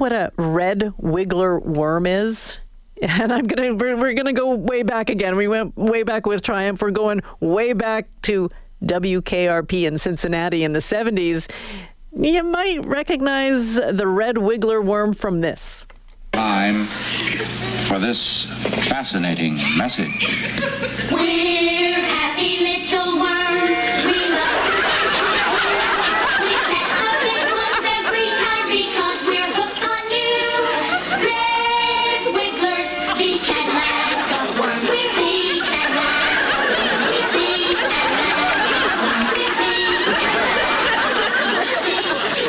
what a red wiggler worm is? And we're gonna go way back again. We went way back with Triumph. We're going way back to WKRP in Cincinnati in the 70s. You might recognize the red wiggler worm from this. Time for this fascinating message. We're happy little worms. We love to we catch the big ones every time because we're hooked on you. Red wigglers, we can laugh the worms. We can laugh the worms. We can laugh the worms.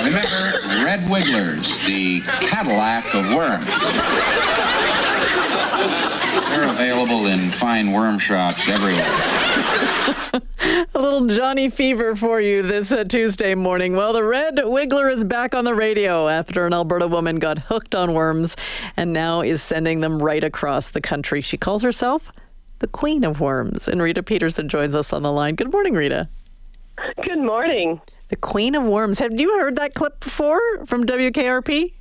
Remember, red wigglers, the Cadillac of worms. They're available in fine worm shops everywhere. A little Johnny Fever for you this Tuesday morning. Well, the red wiggler is back on the radio after an Alberta woman got hooked on worms and now is sending them right across the country. She calls herself the Queen of Worms. And Rita Peterson joins us on the line. Good morning, Rita. Good morning. The Queen of Worms. Have you heard that clip before from WKRP?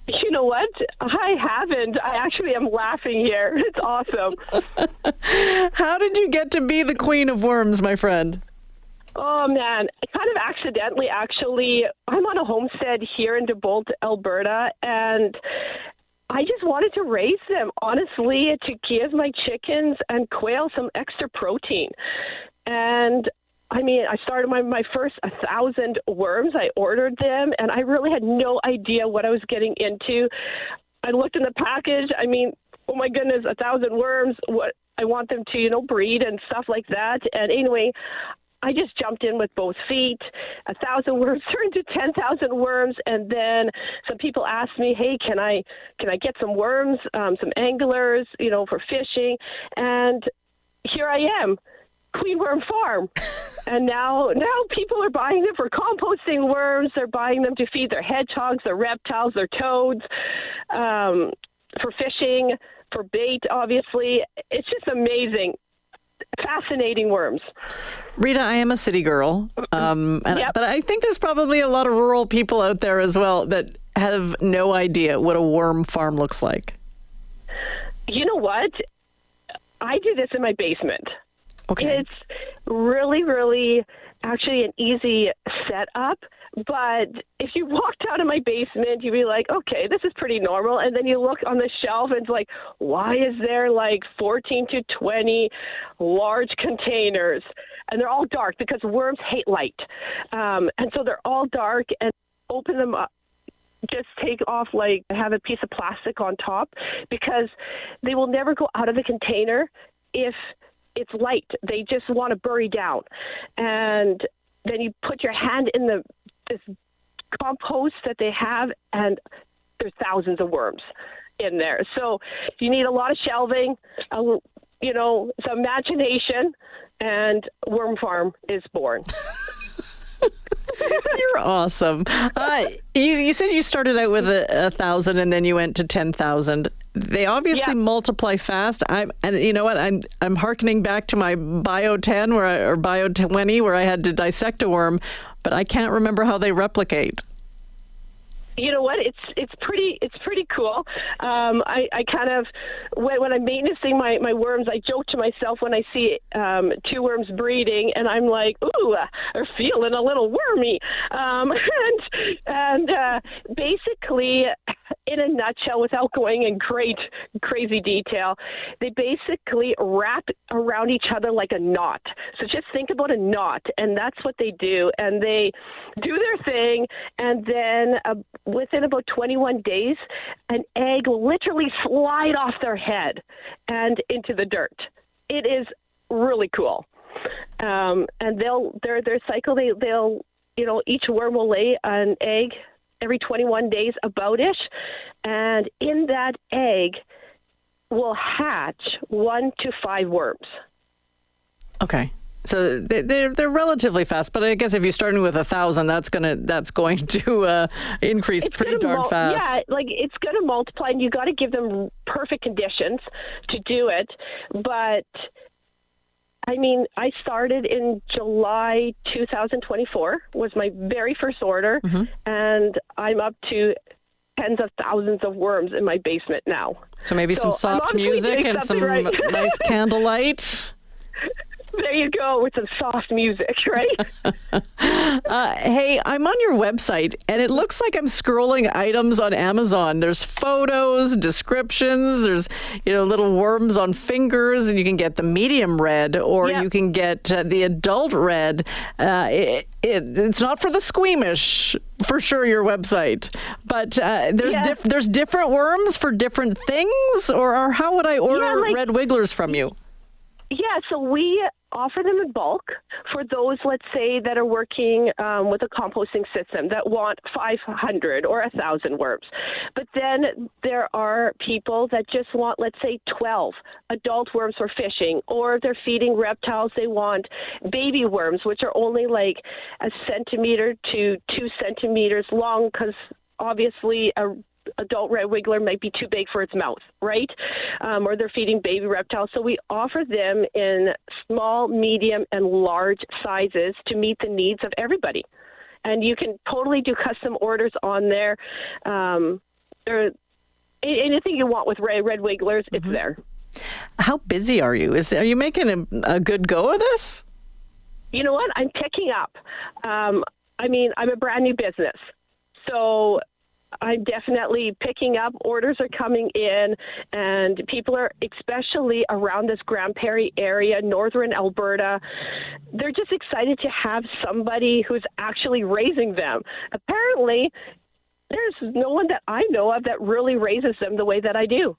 You know what? I haven't. I actually am laughing here. It's awesome. How did you get to be the Queen of Worms, my friend? Oh, man. Kind of accidentally, actually. I'm on a homestead here in DeBolt, Alberta, and I just wanted to raise them, honestly, to give my chickens and quail some extra protein. And I mean, I started my first 1,000 worms. I ordered them, and I really had no idea what I was getting into. I looked in the package. I mean, oh my goodness, 1,000 worms. What I want them to, breed and stuff like that. And anyway, I just jumped in with both feet. 1,000 worms turned to 10,000 worms, and then some people asked me, "Hey, can I get some worms, some anglers, for fishing?" And here I am. Queen Worm Farm. And now people are buying them for composting worms. They're buying them to feed their hedgehogs, their reptiles, their toads, for fishing, for bait, obviously. It's just amazing. Fascinating worms. Rita, I am a city girl, but I think there's probably a lot of rural people out there as well that have no idea what a worm farm looks like. You know what? I do this in my basement. Okay. It's really, really actually an easy setup. But if you walked out of my basement, you'd be like, okay, this is pretty normal. And then you look on the shelf and it's like, why is there like 14 to 20 large containers? And they're all dark because worms hate light. And so they're all dark, and open them up. Just take off, have a piece of plastic on top, because they will never go out of the container if it's light. They just want to bury down. And then you put your hand in this compost that they have, and there's thousands of worms in there. So you need a lot of shelving, some imagination, and Worm Farm is born. You're awesome. You said you started out with 1,000 and then you went to 10,000. They obviously multiply fast. And you know what? I'm hearkening back to my Bio 10 or Bio 20 where I had to dissect a worm, but I can't remember how they replicate. You know what? It's pretty cool. I kind of when I'm maintaining my worms, I joke to myself when I see two worms breeding, and I'm like, ooh, they're feeling a little wormy. And basically, in a nutshell, without going in crazy detail, they basically wrap around each other like a knot. So just think about a knot, and that's what they do. And they do their thing, and then within about 21 days, an egg will literally slide off their head and into the dirt. It is really cool. And their cycle, they'll each worm will lay an egg every 21 days about-ish, and in that egg will hatch 1 to 5 worms. Okay. So they're relatively fast, but I guess if you're starting with 1,000, that's going to increase pretty darn fast. Yeah, it's going to multiply, and you got to give them perfect conditions to do it. But I mean, I started in July 2024 was my very first order, and I'm up to tens of thousands of worms in my basement now. So maybe some So I'm soft obviously music doing and some something right. nice candlelight. There you go, with some soft music, right? Hey, I'm on your website, and it looks like I'm scrolling items on Amazon. There's photos, descriptions. There's little worms on fingers, and you can get the medium red, or Yeah. you can get the adult red. It's not for the squeamish, for sure. Your website, but there's Yeah. there's different worms for different things, or how would I order like- red wigglers from you? Yeah, so we offer them in bulk for those, let's say, that are working with a composting system that want 500 or 1,000 worms. But then there are people that just want, let's say, 12 adult worms for fishing, or if they're feeding reptiles, they want baby worms, which are only like 1 centimeter to 2 centimeters long, because obviously a adult red wiggler might be too big for its mouth, right? Or they're feeding baby reptiles. So we offer them in small, medium, and large sizes to meet the needs of everybody. And you can totally do custom orders on there. Anything you want with red wigglers, it's there. How busy are you? Are you making a good go of this? You know what? I'm picking up. I mean, I'm a brand new business. So I'm definitely picking up. Orders are coming in, and people are, especially around this Grand Prairie area, northern Alberta, they're just excited to have somebody who's actually raising them. Apparently, there's no one that I know of that really raises them the way that I do.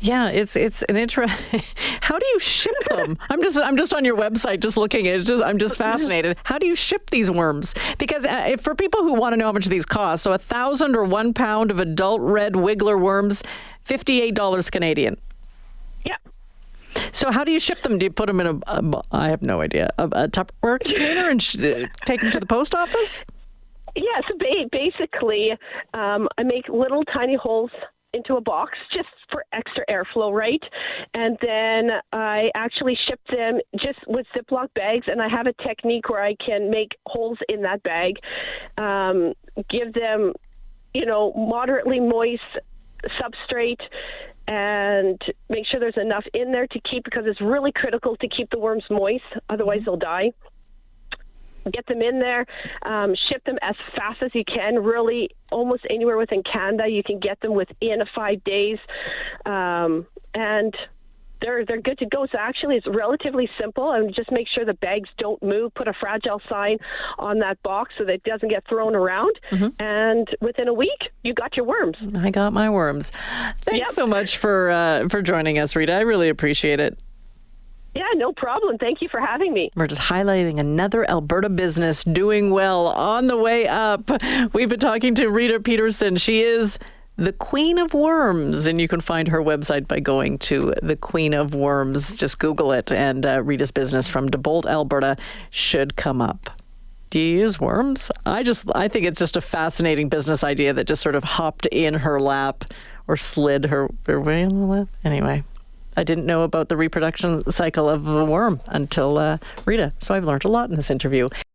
Yeah, it's an How do you ship them? I'm just on your website, just looking at it. I'm just fascinated. How do you ship these worms? Because for people who want to know how much these cost, so 1,000 or 1 pound of adult red wiggler worms, $58 Canadian. Yeah. So how do you ship them? Do you put them in I have no idea, a Tupperware container and take them to the post office? Yeah, so basically, I make little tiny holes into a box just for extra airflow, right? And then I actually ship them just with Ziploc bags, and I have a technique where I can make holes in that bag, give them, moderately moist substrate, and make sure there's enough in there to keep, because it's really critical to keep the worms moist, otherwise they'll die. Get them in there, ship them as fast as you can. Really, almost anywhere within Canada, you can get them within 5 days, and they're good to go. So actually, it's relatively simple, and just make sure the bags don't move. Put a fragile sign on that box so that it doesn't get thrown around. And within a week, you got your worms. I got my worms. Thanks so much for joining us, Rita. I really appreciate it. Yeah, no problem. Thank you for having me. We're just highlighting another Alberta business doing well, on the way up. We've been talking to Rita Peterson. She is the Queen of Worms, and you can find her website by going to the Queen of Worms. Just Google it, and Rita's business from Dibolt, Alberta should come up. Do you use worms? I think it's just a fascinating business idea that just sort of hopped in her lap or slid her way in the lap. Anyway. I didn't know about the reproduction cycle of a worm until Rita, so I've learned a lot in this interview.